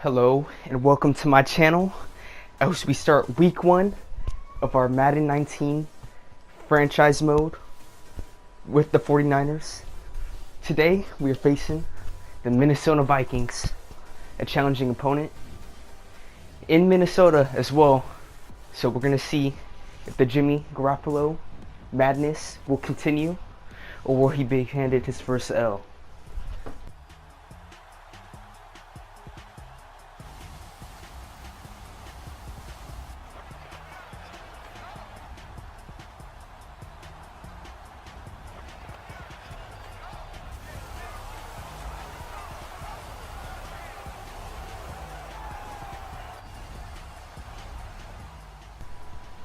Hello and welcome to my channel. As we start week 1 of our Madden 19 franchise mode with the 49ers. Today we are facing the Minnesota Vikings, a challenging opponent in Minnesota as well. So we're going to see if the Jimmy Garoppolo madness will continue or will he be handed his first L.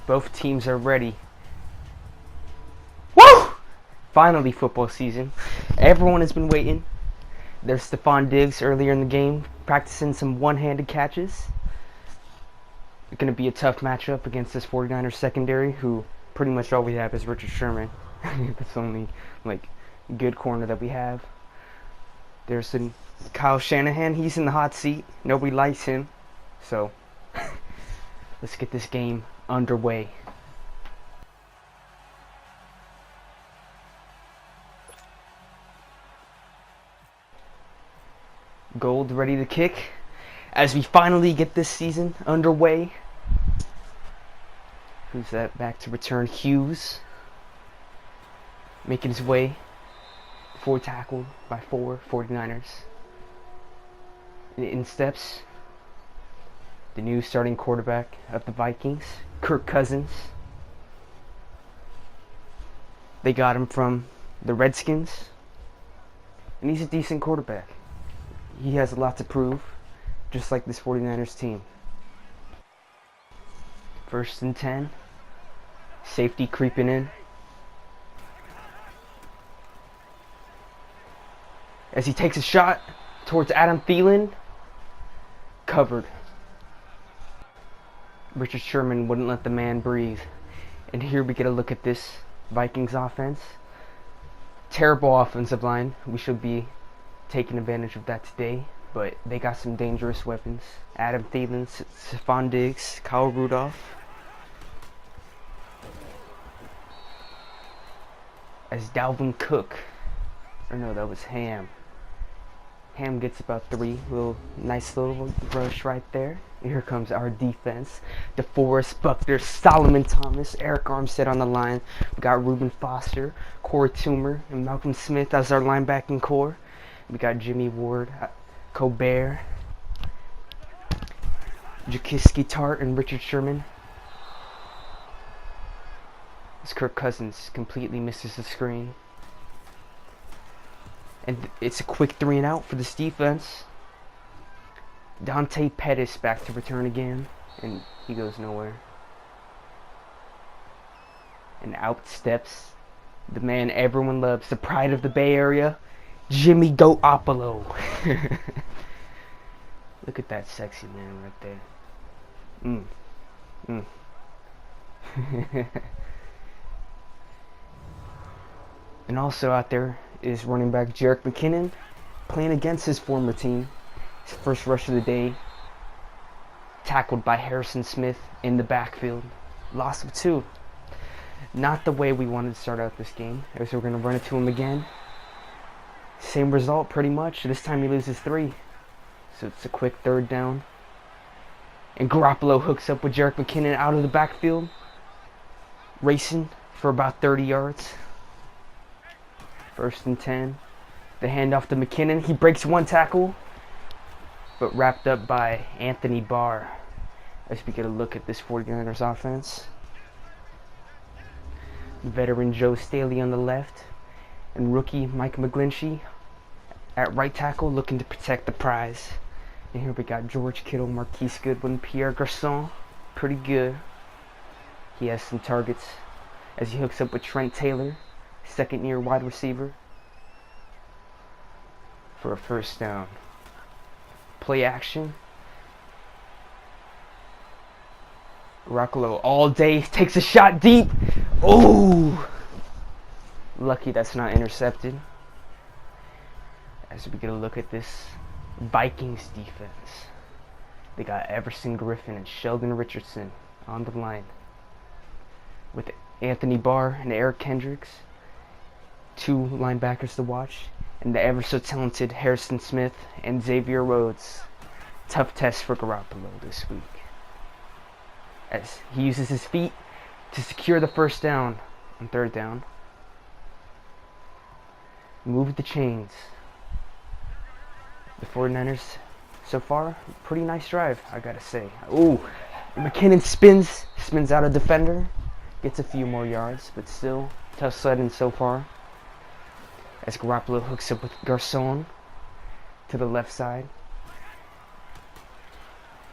Both teams are ready. Woo! Finally football season. Everyone has been waiting. There's Stephon Diggs earlier in the game practicing some one-handed catches. It's going to be a tough matchup against this 49ers secondary, who pretty much all we have is Richard Sherman. That's the only good corner that we have. There's Kyle Shanahan. He's in the hot seat. Nobody likes him. So let's get this game underway. Gold ready to kick as we finally get this season underway. Who's that back to return? Hughes making his way, forward tackled by 4 49ers. In steps the new starting quarterback of the Vikings, Kirk Cousins. They got him from the Redskins, and he's a decent quarterback. He has a lot to prove, just like this 49ers team. 1st and 10. Safety creeping in. As he takes a shot towards Adam Thielen. Covered. Richard Sherman wouldn't let the man breathe. And here we get a look at this Vikings offense. Terrible offensive line. We should be taking advantage of that today. But they got some dangerous weapons. Adam Thielen, Stephon Diggs, Kyle Rudolph. As Dalvin Cook. Or no, that was Ham. Ham gets about 3. Nice little rush right there. Here comes our defense. DeForest Buckner, Solomon Thomas, Eric Armstead on the line. We got Reuben Foster, Corey Toomer, and Malcolm Smith as our linebacking core. We got Jimmy Ward, Colbert, Jaquiski Tart, and Richard Sherman. As Kirk Cousins completely misses the screen. And it's a quick 3 and out for this defense. Dante Pettis back to return again, and he goes nowhere. And out steps the man everyone loves, the pride of the Bay Area, Jimmy Garoppolo. Look at that sexy man right there. And also out there is running back Jerick McKinnon, playing against his former team. His first rush of the day, tackled by Harrison Smith in the backfield. Loss of 2. Not the way we wanted to start out this game. So we're going to run it to him again. Same result pretty much. This time he loses 3. So it's a quick 3rd down. And Garoppolo hooks up with Jerick McKinnon out of the backfield, racing for about 30 yards. 1st and 10. The handoff to McKinnon. He breaks 1 tackle, but wrapped up by Anthony Barr. As we get a look at this 49ers offense. Veteran Joe Staley on the left, and rookie Mike McGlinchey at right tackle, looking to protect the prize. And here we got George Kittle, Marquise Goodwin, Pierre Garçon. Pretty good. He has some targets as he hooks up with Trent Taylor, 2nd-year wide receiver, for a 1st down. Play action. Garoppolo all day takes a shot deep. Oh! Lucky that's not intercepted. As we get a look at this Vikings defense. They got Everson Griffin and Sheldon Richardson on the line, with Anthony Barr and Eric Kendricks, two linebackers to watch, and the ever so talented Harrison Smith and Xavier Rhodes. Tough test for Garoppolo this week, as he uses his feet to secure the first down on third down. Move the chains. The 49ers, so far, pretty nice drive, I gotta say. Ooh, McKinnon spins out a defender, gets a few more yards, but still, tough sledding so far. As Garoppolo hooks up with Garcon to the left side.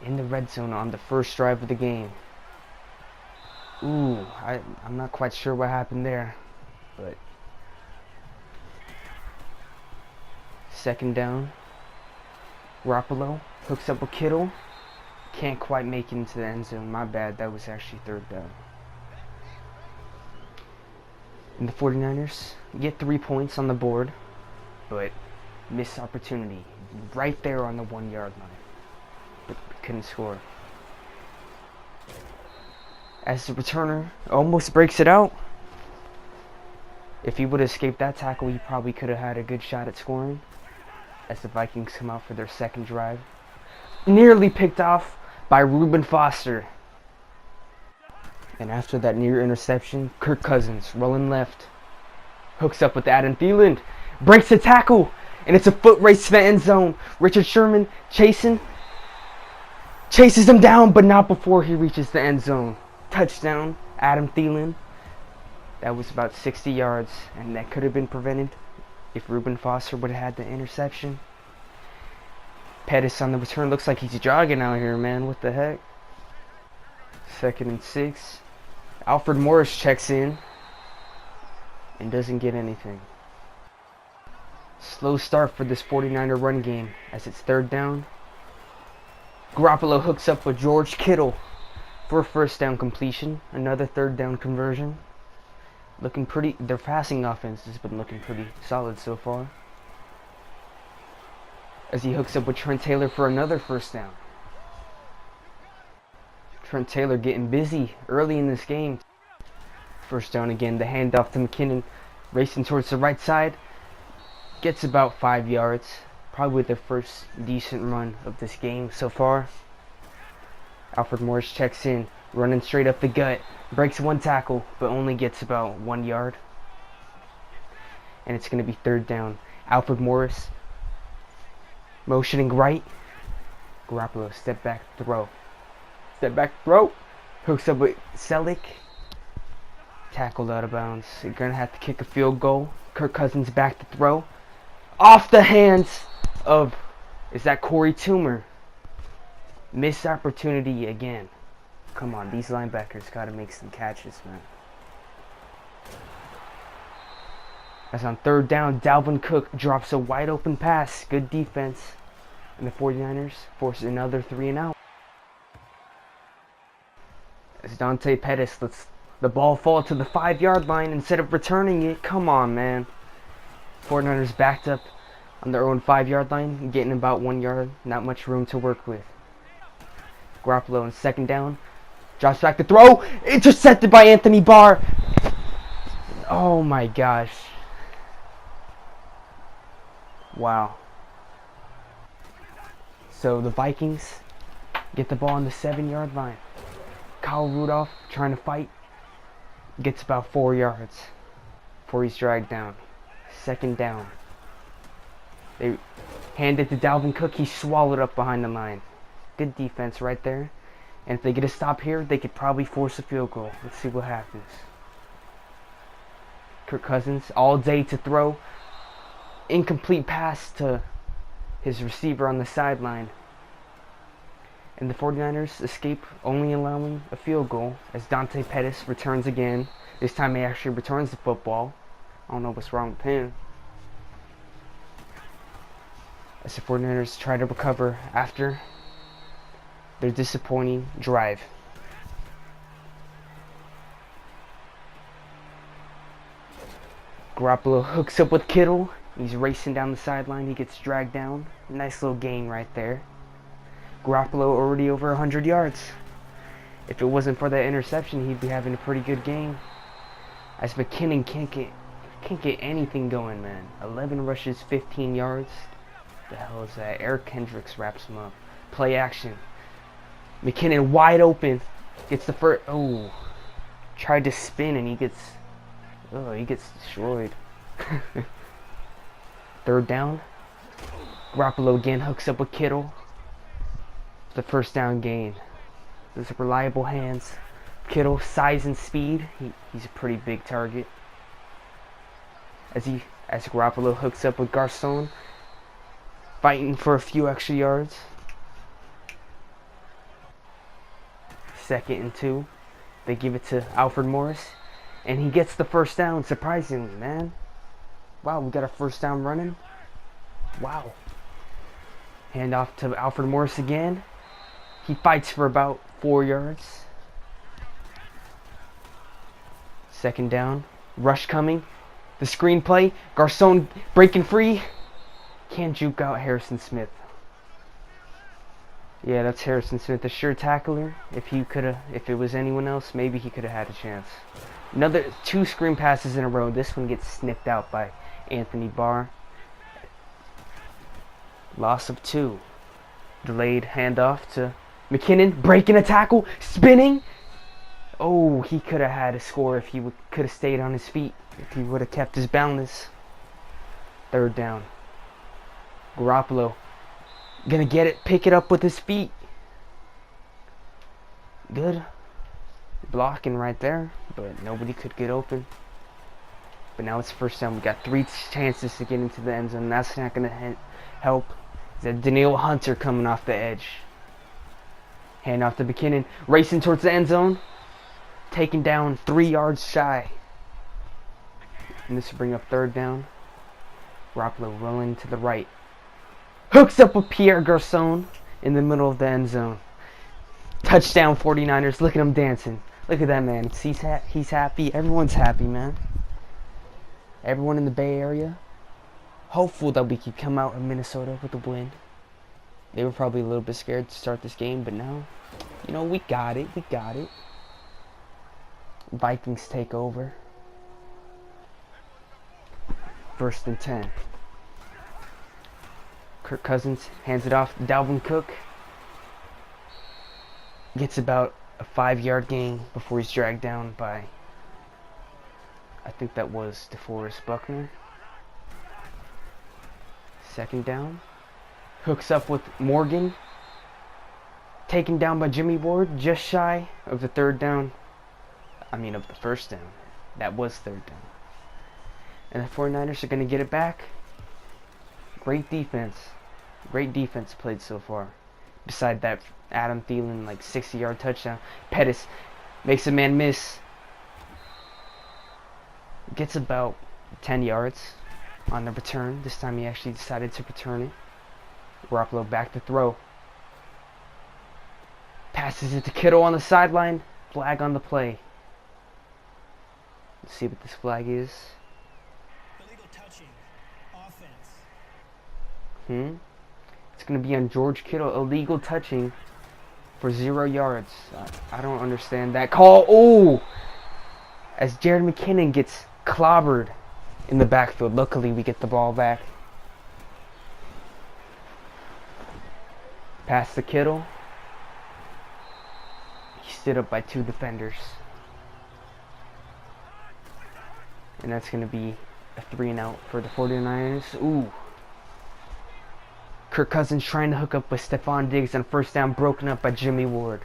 In the red zone on the first drive of the game. Ooh, I'm not quite sure what happened there, but second down. Garoppolo hooks up with Kittle. Can't quite make it into the end zone. My bad, that was actually third down. And the 49ers get 3 points on the board, but missed opportunity right there on the 1 yard line. But couldn't score. As the returner almost breaks it out. If he would have escaped that tackle, he probably could have had a good shot at scoring. As the Vikings come out for their second drive. Nearly picked off by Reuben Foster. And after that near interception, Kirk Cousins rolling left. Hooks up with Adam Thielen. Breaks the tackle. And it's a foot race to the end zone. Richard Sherman chases him down, but not before he reaches the end zone. Touchdown, Adam Thielen. That was about 60 yards, and that could have been prevented if Reuben Foster would have had the interception. Pettis on the return. Looks like he's jogging out here, man. What the heck? 2nd and 6. Alfred Morris checks in and doesn't get anything. Slow start for this 49er run game as it's third down. Garoppolo hooks up with George Kittle for a first down completion. Another third down conversion. Looking pretty, their passing offense has been looking pretty solid so far. As he hooks up with Trent Taylor for another first down. Trent Taylor getting busy early in this game. First down again, the handoff to McKinnon, racing towards the right side. Gets about 5 yards. Probably the first decent run of this game so far. Alfred Morris checks in, running straight up the gut. Breaks one tackle, but only gets about 1 yard. And it's going to be third down. Alfred Morris motioning right. Garoppolo step back throw. Step back throw. Hooks up with Selleck. Tackled out of bounds. You're going to have to kick a field goal. Kirk Cousins back to throw. Off the hands of, is that Corey Toomer? Missed opportunity again. Come on, these linebackers got to make some catches, man. As on third down, Dalvin Cook drops a wide open pass. Good defense. And the 49ers force another 3 and out. As Dante Pettis lets the ball fall to the 5 yard line instead of returning it. Come on, man. 49ers backed up on their own 5 yard line, getting about 1 yard. Not much room to work with. Garoppolo on second down. Drops back to throw. Intercepted by Anthony Barr. Oh my gosh. Wow. So the Vikings get the ball on the 7 yard line. Kyle Rudolph trying to fight. Gets about 4 yards before he's dragged down. Second down. They hand it to Dalvin Cook. He's swallowed up behind the line. Good defense right there. And if they get a stop here, they could probably force a field goal. Let's see what happens. Kirk Cousins all day to throw. Incomplete pass to his receiver on the sideline. And the 49ers escape, only allowing a field goal as Dante Pettis returns again. This time he actually returns the football. I don't know what's wrong with him. As the 49ers try to recover after their disappointing drive. Garoppolo hooks up with Kittle. He's racing down the sideline. He gets dragged down. Nice little gain right there. Garoppolo already over 100 yards. If it wasn't for that interception, he'd be having a pretty good game. As McKinnon can't get anything going, man. 11 rushes, 15 yards. The hell is that? Eric Kendricks wraps him up. Play action. McKinnon wide open. Gets the first. Oh, tried to spin and he gets destroyed. Third down. Garoppolo again hooks up with Kittle. The first down gain. Those are reliable hands. Kittle, size and speed. He's a pretty big target. As Garoppolo hooks up with Garcon, fighting for a few extra yards. 2nd and 2. They give it to Alfred Morris, and he gets the first down. Surprisingly, man. Wow, we got a first down running. Wow. Hand off to Alfred Morris again. He fights for about 4 yards. 2nd down. Rush coming. The screenplay. Garcon breaking free. Can't juke out Harrison Smith. Yeah, that's Harrison Smith, the sure tackler. If it was anyone else, maybe he could have had a chance. Another 2 screen passes in a row. This one gets snipped out by Anthony Barr. Loss of 2. Delayed handoff to McKinnon, breaking a tackle, spinning. Oh, he could have had a score if he could have stayed on his feet. If he would have kept his balance. 3rd down. Garoppolo gonna get it, pick it up with his feet. Good blocking right there, but nobody could get open. But now it's first down. We got 3 chances to get into the end zone. That's not gonna help. That Danielle Hunter coming off the edge. Hand off to McKinnon, racing towards the end zone. Taken down 3 yards shy. And this will bring up 3rd down. Garoppolo rolling to the right. Hooks up with Pierre Garcon in the middle of the end zone. Touchdown 49ers. Look at him dancing. Look at that man. He's happy. Everyone's happy, man. Everyone in the Bay Area. Hopeful that we could come out of Minnesota with a win. They were probably a little bit scared to start this game, but now, we got it. We got it. Vikings take over. 1st and 10. Kirk Cousins hands it off to Dalvin Cook. Gets about a 5-yard gain before he's dragged down by, I think that was DeForest Buckner. 2nd down. Hooks up with Morgan. Taken down by Jimmy Ward, just shy of the 3rd down. Of the 1st down. That was 3rd down. And the 49ers are going to get it back. Great defense. Great defense played so far. Beside that Adam Thielen 60-yard touchdown. Pettis makes a man miss. Gets about 10 yards on the return. This time he actually decided to return it. Garoppolo back to throw. Passes it to Kittle on the sideline. Flag on the play. Let's see what this flag is. Illegal touching. Offense. It's going to be on George Kittle. Illegal touching for 0 yards. I don't understand that call. Oh! As Jared McKinnon gets clobbered in the backfield. Luckily, we get the ball back. Pass to Kittle. He stood up by 2 defenders. And that's going to be a 3-and-out for the 49ers. Ooh. Kirk Cousins trying to hook up with Stephon Diggs on 1st down, broken up by Jimmy Ward.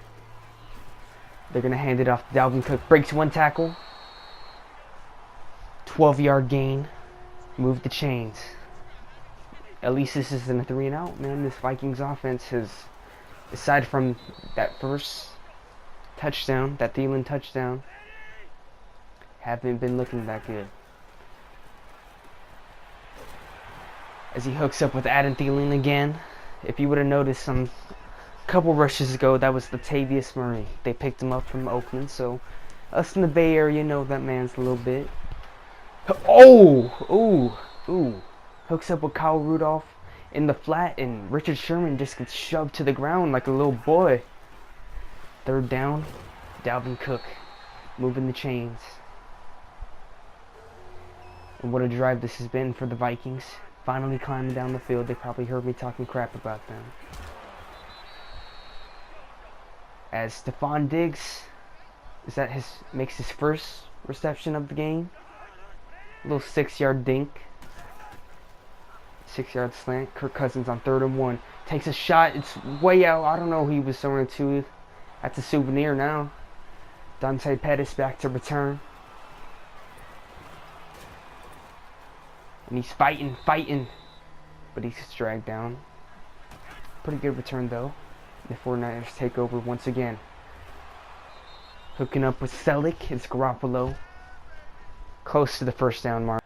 They're going to hand it off to Dalvin Cook. Breaks 1 tackle. 12-yard gain. Move the chains. At least this isn't a 3-and-out, man. This Vikings offense has, aside from that first touchdown, that Thielen touchdown, haven't been looking that good. As he hooks up with Adam Thielen again. If you would have noticed some couple rushes ago, that was Latavius Murray. They picked him up from Oakland, so us in the Bay Area know that man's a little bit. Oh! Ooh! Ooh! Hooks up with Kyle Rudolph in the flat, and Richard Sherman just gets shoved to the ground like a little boy. Third down, Dalvin Cook moving the chains. And what a drive this has been for the Vikings. Finally climbing down the field. They probably heard me talking crap about them. As Stephon Diggs makes his first reception of the game. A little 6-yard dink. 6-yard slant. Kirk Cousins on 3rd and 1. Takes a shot. It's way out. I don't know who he was throwing it to. That's a souvenir now. Dante Pettis back to return. And he's fighting. But he's dragged down. Pretty good return though. The 49ers take over once again. Hooking up with Selleck. It's Garoppolo. Close to the first down mark.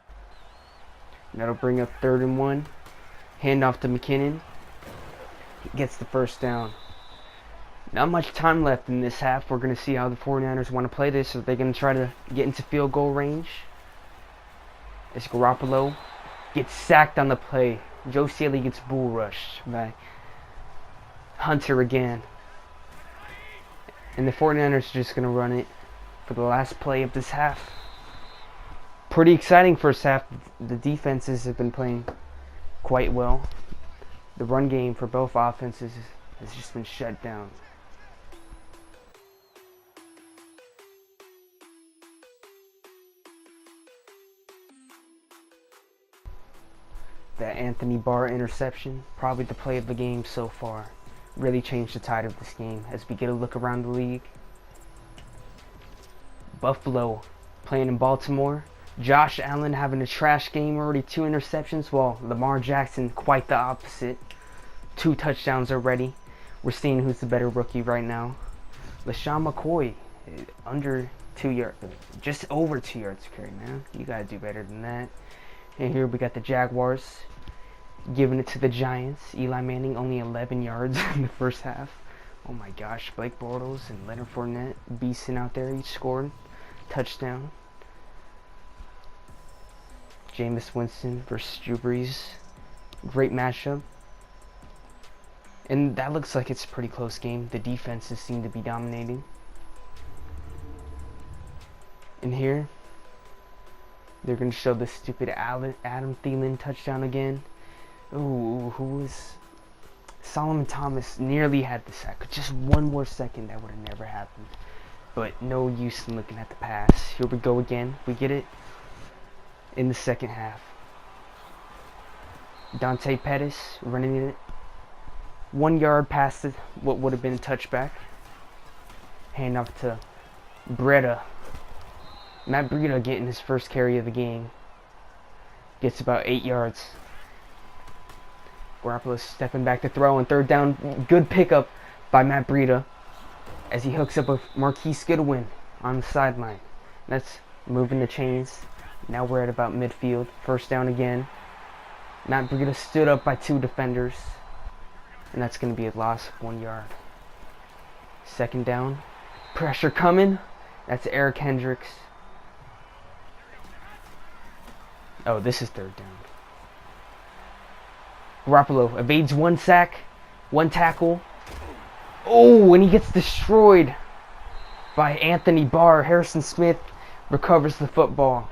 That'll bring up 3rd and 1. Hand off to McKinnon. He gets the first down. Not much time left in this half. We're going to see how the 49ers want to play this. Are they going to try to get into field goal range? As Garoppolo gets sacked on the play. Joe Staley gets bull rushed by Hunter again. And the 49ers are just going to run it for the last play of this half. Pretty exciting first half. The defenses have been playing quite well. The run game for both offenses has just been shut down. That Anthony Barr interception, probably the play of the game so far. Really changed the tide of this game as we get a look around the league. Buffalo playing in Baltimore. Josh Allen having a trash game, already 2 interceptions, while Lamar Jackson quite the opposite. 2 touchdowns already. We're seeing who's the better rookie right now. LaShawn McCoy, under 2 yards, just over 2 yards carry, man. You gotta do better than that. And here we got the Jaguars giving it to the Giants. Eli Manning only 11 yards in the first half. Oh my gosh, Blake Bortles and Leonard Fournette beasting out there, each scored touchdown. Jameis Winston versus Drew Brees. Great matchup. And that looks like it's a pretty close game. The defenses seem to be dominating. And here, they're going to show the stupid Adam Thielen touchdown again. Ooh, who was... Solomon Thomas nearly had the sack. Just one more second, that would have never happened. But no use in looking at the pass. Here we go again. We get it in the second half. Dante Pettis running it. 1 yard past what would have been a touchback. Hand off to Breida. Matt Breida getting his first carry of the game. Gets about 8 yards. Garoppolo stepping back to throw on 3rd down. Good pickup by Matt Breida as he hooks up with Marquise Goodwin on the sideline. That's moving the chains. Now we're at about midfield. First down again. Matt Breida stood up by 2 defenders. And that's going to be a loss of 1 yard. Second down. Pressure coming. That's Eric Hendricks. Oh, this is 3rd down. Garoppolo evades 1 sack, 1 tackle. Oh, and he gets destroyed by Anthony Barr. Harrison Smith recovers the football.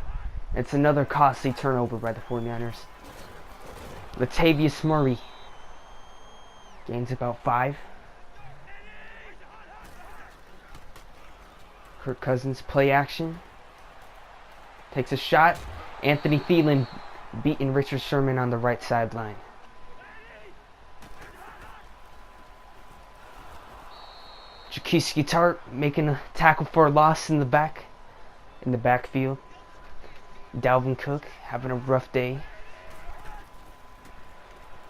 It's another costly turnover by the 49ers. Latavius Murray gains about 5. Kirk Cousins play action. Takes a shot. Anthony Thielen beating Richard Sherman on the right sideline. Jaquiski Tart making a tackle for a loss in the backfield. Dalvin Cook having a rough day.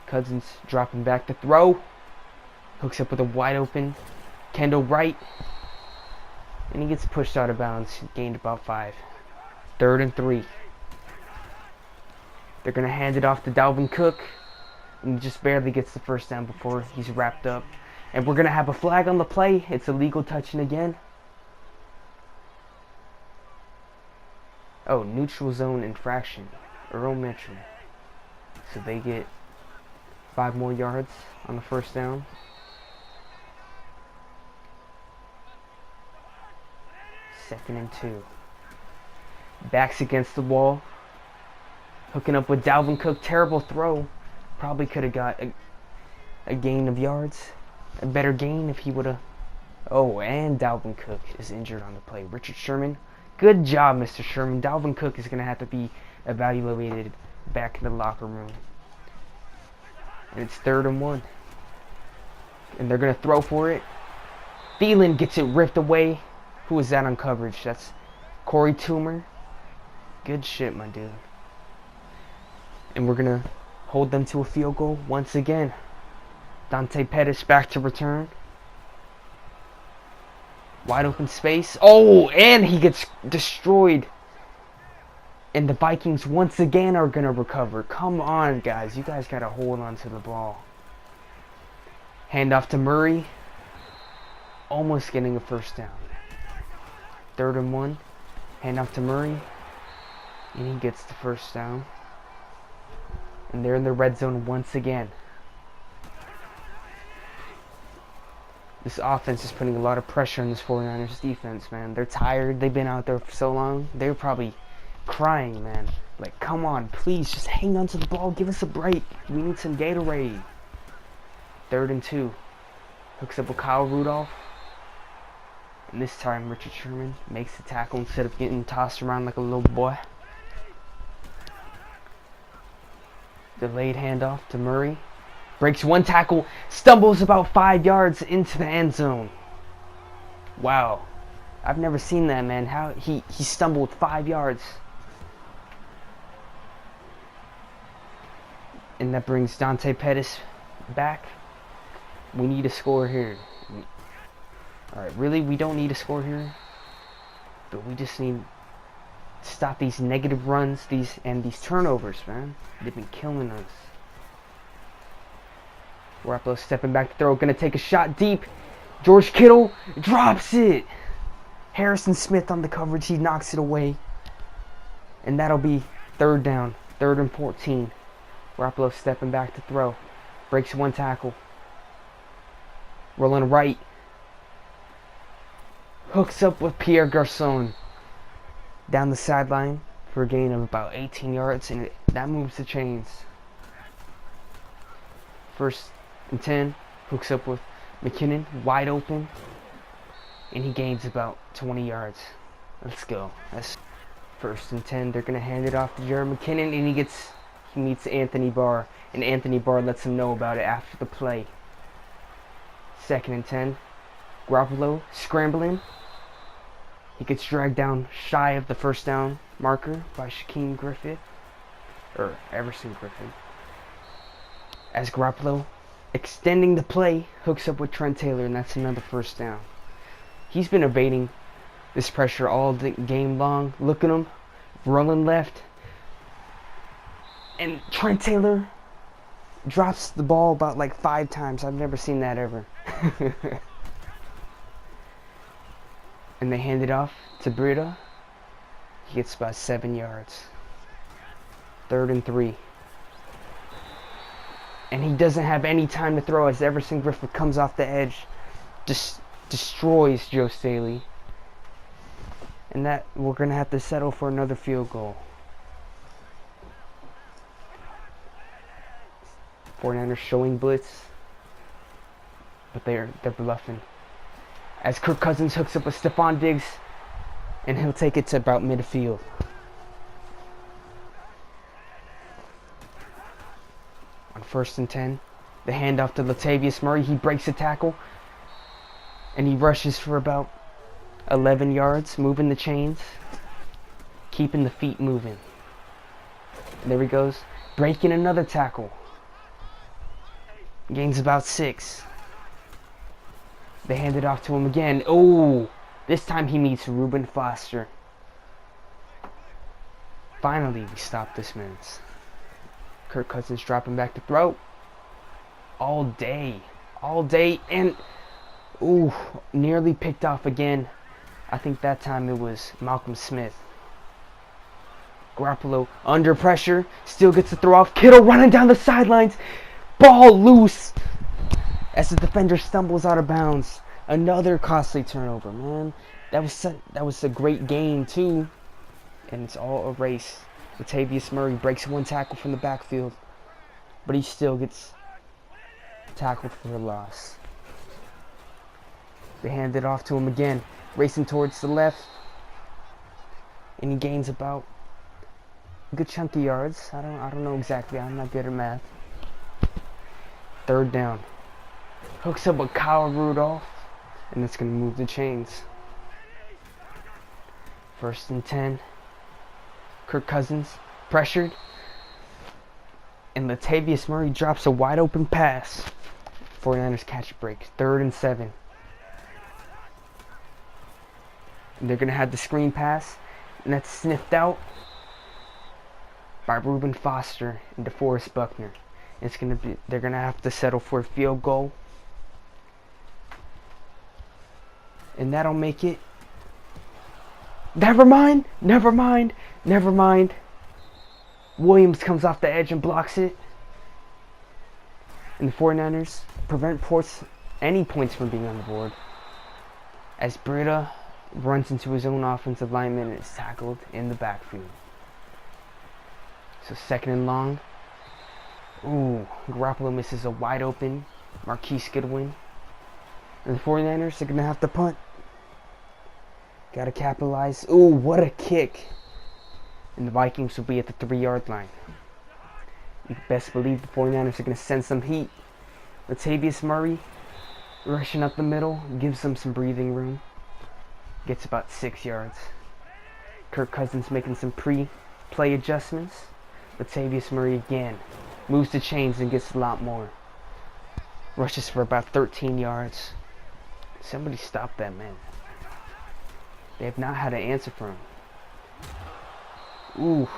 Cousins dropping back to throw. Hooks up with a wide open Kendall Wright. And he gets pushed out of bounds. Gained about 5. 3rd and 3. They're going to hand it off to Dalvin Cook. And he just barely gets the first down before he's wrapped up. And we're going to have a flag on the play. It's illegal touching again. Oh, neutral zone infraction. Earl Mitchell. So they get 5 more yards on the first down. Second and 2. Backs against the wall. Hooking up with Dalvin Cook. Terrible throw. Probably could have got a gain of yards. A better gain if he would have. Oh, and Dalvin Cook is injured on the play. Richard Sherman. Good job, Mr. Sherman. Dalvin Cook is going to have to be evaluated back in the locker room. And it's 3rd and 1. And they're going to throw for it. Thielen gets it ripped away. Who is that on coverage? That's Corey Toomer. Good shit, my dude. And we're going to hold them to a field goal once again. Dante Pettis back to return. Wide open space. Oh, and he gets destroyed. And the Vikings once again are going to recover. Come on, guys. You guys got to hold on to the ball. Handoff to Murray. Almost getting a first down. 3rd and 1. Handoff to Murray. And he gets the first down. And they're in the red zone once again. This offense is putting a lot of pressure on this 49ers defense, man. They're tired. They've been out there for so long. They're probably crying, man. Like, come on, please, just hang on to the ball. Give us a break. We need some Gatorade. 3rd and 2. Hooks up with Kyle Rudolph. And this time, Richard Sherman makes the tackle instead of getting tossed around like a little boy. Delayed handoff to Murray. Breaks one tackle, stumbles about 5 yards into the end zone. Wow. I've never seen that, man. How he stumbled 5 yards. And that brings Dante Pettis back. We need a score here. Alright, really? We don't need a score here? But we just need to stop these negative runs, these turnovers, man. They've been killing us. Garoppolo stepping back to throw. Gonna take a shot deep. George Kittle drops it. Harrison Smith on the coverage. He knocks it away. And that'll be 3rd down. 3rd and 14. Garoppolo stepping back to throw. Breaks one tackle. Rolling right. Hooks up with Pierre Garçon. Down the sideline for a gain of about 18 yards. And that moves the chains. 1st and 10. Hooks up with McKinnon. Wide open. And he gains about 20 yards. Let's go. That's 1st and 10. They're going to hand it off to Jared McKinnon. And he meets Anthony Barr. And Anthony Barr lets him know about it after the play. 2nd and 10. Garoppolo scrambling. He gets dragged down shy of the first down marker by Shaquem Griffith. Or Everson Griffith. As Garoppolo, extending the play, hooks up with Trent Taylor, and that's another first down. He's been evading this pressure all the game long. Look at him, rolling left. And Trent Taylor drops the ball about like 5 times. I've never seen that ever. And they hand it off to Breida. He gets about 7 yards. 3rd and 3. And he doesn't have any time to throw as Everson Griffith comes off the edge. Just destroys Joe Staley. And that we're going to have to settle for another field goal. 49ers showing blitz. But they're bluffing. As Kirk Cousins hooks up with Stephon Diggs. And he'll take it to about midfield. On 1st and 10. The handoff to Latavius Murray. He breaks a tackle. And he rushes for about 11 yards. Moving the chains. Keeping the feet moving. And there he goes. Breaking another tackle. Gains about 6. They hand it off to him again. Oh, this time he meets Reuben Foster. Finally, we stop this minute. Kirk Cousins dropping back to throw. All day, and ooh, nearly picked off again. I think that time it was Malcolm Smith. Garoppolo under pressure, still gets the throw off. Kittle running down the sidelines. Ball loose as the defender stumbles out of bounds. Another costly turnover, man. That was a great game too, and it's all erased. Latavius Murray breaks one tackle from the backfield, but he still gets tackled for a loss. They hand it off to him again, racing towards the left, and he gains about a good chunk of yards. I don't know exactly. I'm not good at math. Third down. Hooks up with Kyle Rudolph, and that's going to move the chains. 1st and 10. Kirk Cousins pressured, and Latavius Murray drops a wide open pass. 49ers catch a break. 3rd and 7. And they're going to have the screen pass, and that's sniffed out by Reuben Foster and DeForest Buckner. They're going to have to settle for a field goal, and that'll make it. Never mind. Williams comes off the edge and blocks it. And the 49ers prevent any points from being on the board, as Breida runs into his own offensive lineman and is tackled in the backfield. So 2nd and long. Ooh, Garoppolo misses a wide open Marquise Goodwin. And the 49ers are going to have to punt. Got to capitalize. Ooh, what a kick. And the Vikings will be at the 3-yard line. You best believe the 49ers are going to send some heat. Latavius Murray rushing up the middle, gives them some breathing room. Gets about 6 yards. Kirk Cousins making some pre-play adjustments. Latavius Murray again moves the chains and gets a lot more. Rushes for about 13 yards. Somebody stop that man. They have not had an answer for him. Ooh.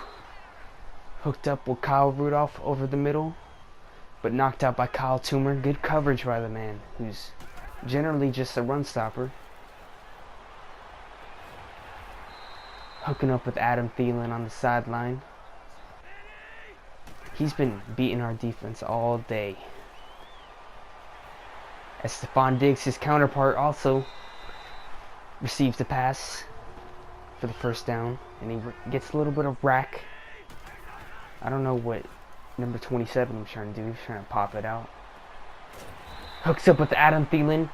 Hooked up with Kyle Rudolph over the middle, but knocked out by Kyle Toomer. Good coverage by the man, who's generally just a run stopper. Hooking up with Adam Thielen on the sideline. He's been beating our defense all day. As Stephon Diggs, his counterpart, also receives the pass for the 1st down, and he gets a little bit of rack. I don't know what number 27 was trying to do. He's trying to pop it out. Hooks up with Adam Thielen,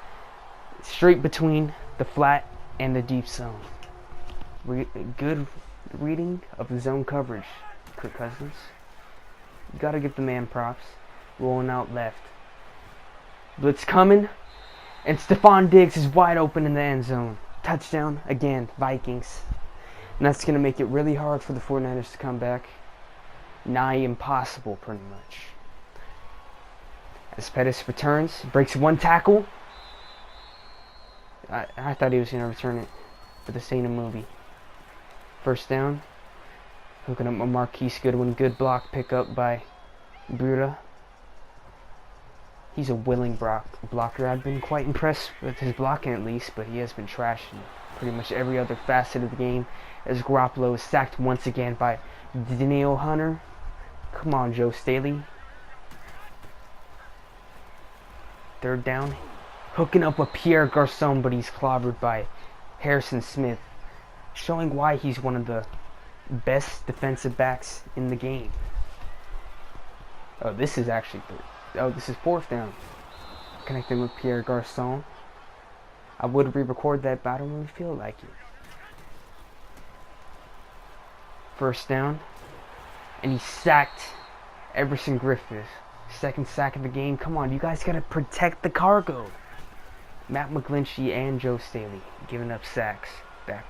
straight between the flat and the deep zone. Good reading of the zone coverage, Kirk Cousins. You gotta give the man props. Rolling out left. Blitz coming, and Stephon Diggs is wide open in the end zone. Touchdown again, Vikings. And that's going to make it really hard for the 49ers to come back. Nigh impossible, pretty much. As Pettis returns, breaks one tackle. I thought he was going to return it, but this ain't a movie. 1st down. Hooking up a Marquise Goodwin. Good block pickup by Breida. He's a willing blocker. I've been quite impressed with his blocking at least, but he has been trashed in pretty much every other facet of the game, as Garoppolo is sacked once again by Danielle Hunter. Come on, Joe Staley. 3rd down. Hooking up with Pierre Garçon, but he's clobbered by Harrison Smith, showing why he's one of the best defensive backs in the game. Oh, this is actually this is 4th down. Connecting with Pierre Garçon. I would re-record that, but I don't really feel like it. 1st down. And he sacked Everson Griffith. 2nd sack of the game. Come on, you guys gotta protect the cargo. Matt McGlinchey and Joe Staley giving up sacks back.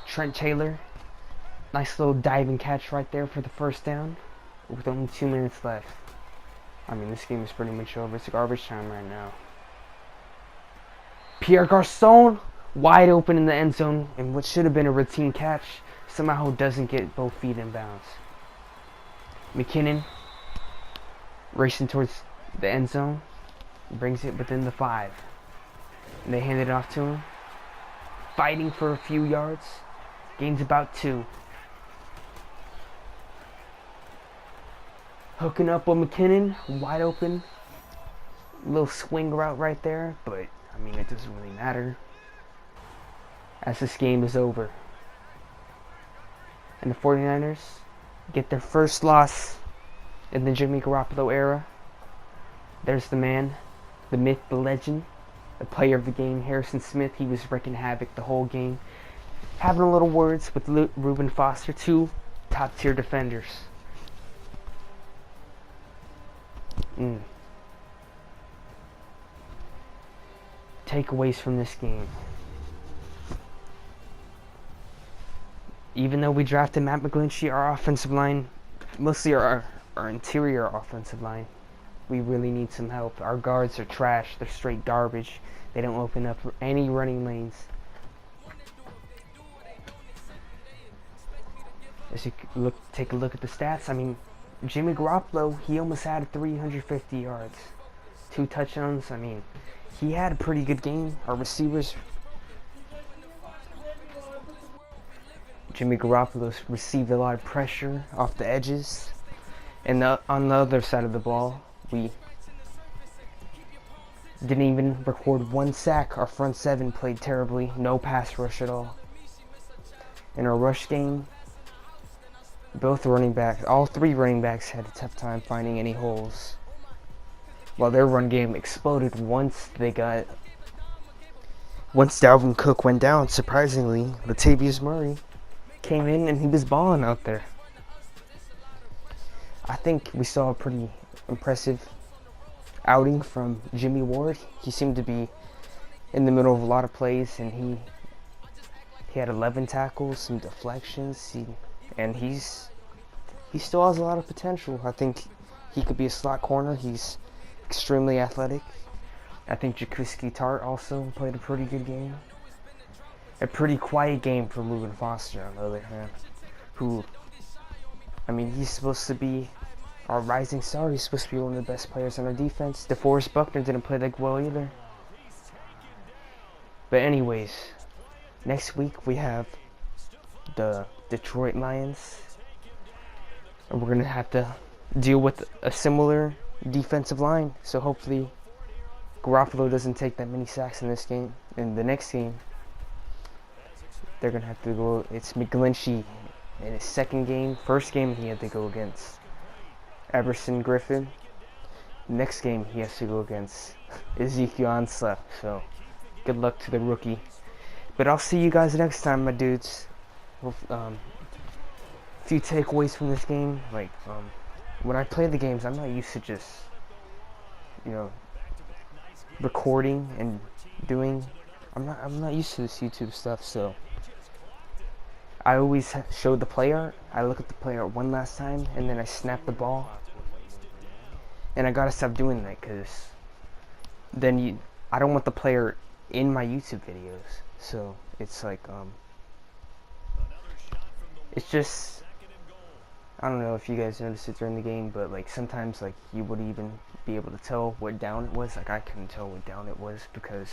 Trent Taylor. Nice little diving catch right there for the 1st down. With only 2 minutes left. I mean, this game is pretty much over. It's garbage time right now. Pierre Garçon, wide open in the end zone, and what should have been a routine catch somehow doesn't get both feet in bounds. McKinnon, racing towards the end zone, brings it within the 5. And they hand it off to him. Fighting for a few yards, gains about 2. Hooking up with McKinnon, wide open. Little swing route right there, but I mean, it doesn't really matter as this game is over. And the 49ers get their first loss in the Jimmy Garoppolo era. There's the man, the myth, the legend, the player of the game, Harrison Smith. He was wreaking havoc the whole game. Having a little words with Reuben Foster, two top-tier defenders. Takeaways from this game. Even though we drafted Matt McGlinchey, our offensive line, mostly our interior offensive line, we really need some help. Our guards are trash. They're straight garbage. They don't open up any running lanes. As you take a look at the stats, I mean, Jimmy Garoppolo, he almost had 350 yards. 2 touchdowns. I mean, he had a pretty good game. Our receivers, Jimmy Garoppolo received a lot of pressure off the edges. And on the other side of the ball, we didn't even record 1 sack. Our front 7 played terribly. No pass rush at all. In our rush game, all 3 running backs had a tough time finding any holes. While their run game exploded once Dalvin Cook went down. Surprisingly, Latavius Murray came in and he was balling out there. I think we saw a pretty impressive outing from Jimmy Ward. He seemed to be in the middle of a lot of plays, and he had 11 tackles, some deflections, and he still has a lot of potential. I think he could be a slot corner. He's extremely athletic. I think Jaquiski Tart also played a pretty good game. A pretty quiet game for Reuben Foster, on the other hand, who, I mean, he's supposed to be our rising star. He's supposed to be one of the best players on our defense. DeForest Buckner didn't play that well either. But anyways, next week we have the Detroit Lions, and we're going to have to deal with a similar defensive line. So hopefully Garoppolo doesn't take that many sacks in this game. In the next game, they're going to have to go. It's McGlinchey in his second game. First game he had to go against Everson Griffin. Next game he has to go against Ezekiel Ansah. So good luck to the rookie. But I'll see you guys next time, my dudes. Few takeaways from this game. Like, when I play the games, I'm not used to just, recording and doing. I'm not used to this YouTube stuff, so I always show the play art. I look at the play art one last time, and then I snap the ball. And I gotta stop doing that, because then I don't want the play art in my YouTube videos. So it's like, it's just, I don't know if you guys noticed it during the game, but like sometimes like you wouldn't even be able to tell what down it was. Like I couldn't tell what down it was, because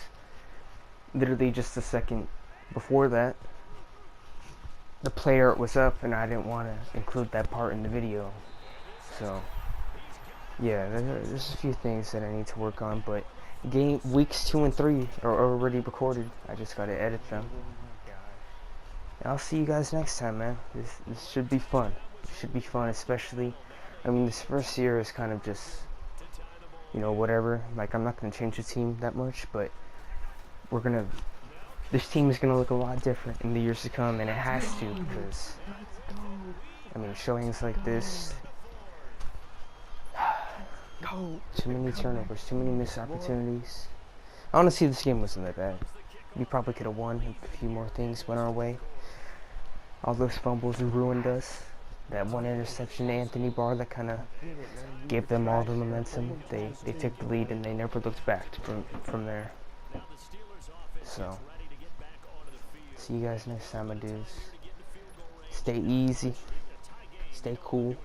literally just a second before that, the play art was up, and I didn't want to include that part in the video. So yeah, there's a few things that I need to work on, but weeks 2 and 3 are already recorded. I just gotta edit them. And I'll see you guys next time, man. This should be fun. It should be fun, especially, I mean, this first year is kind of just, whatever. Like, I'm not gonna change the team that much, but this team is gonna look a lot different in the years to come, and it has to, because, I mean, showings like this, too many turnovers, too many missed opportunities. Honestly, this game wasn't that bad. We probably could have won if a few more things went our way. All those fumbles ruined us. That one interception to Anthony Barr that kind of gave them all the momentum. They took the lead, and they never looked back from there. So, see you guys next time, my dudes. Stay easy. Stay cool.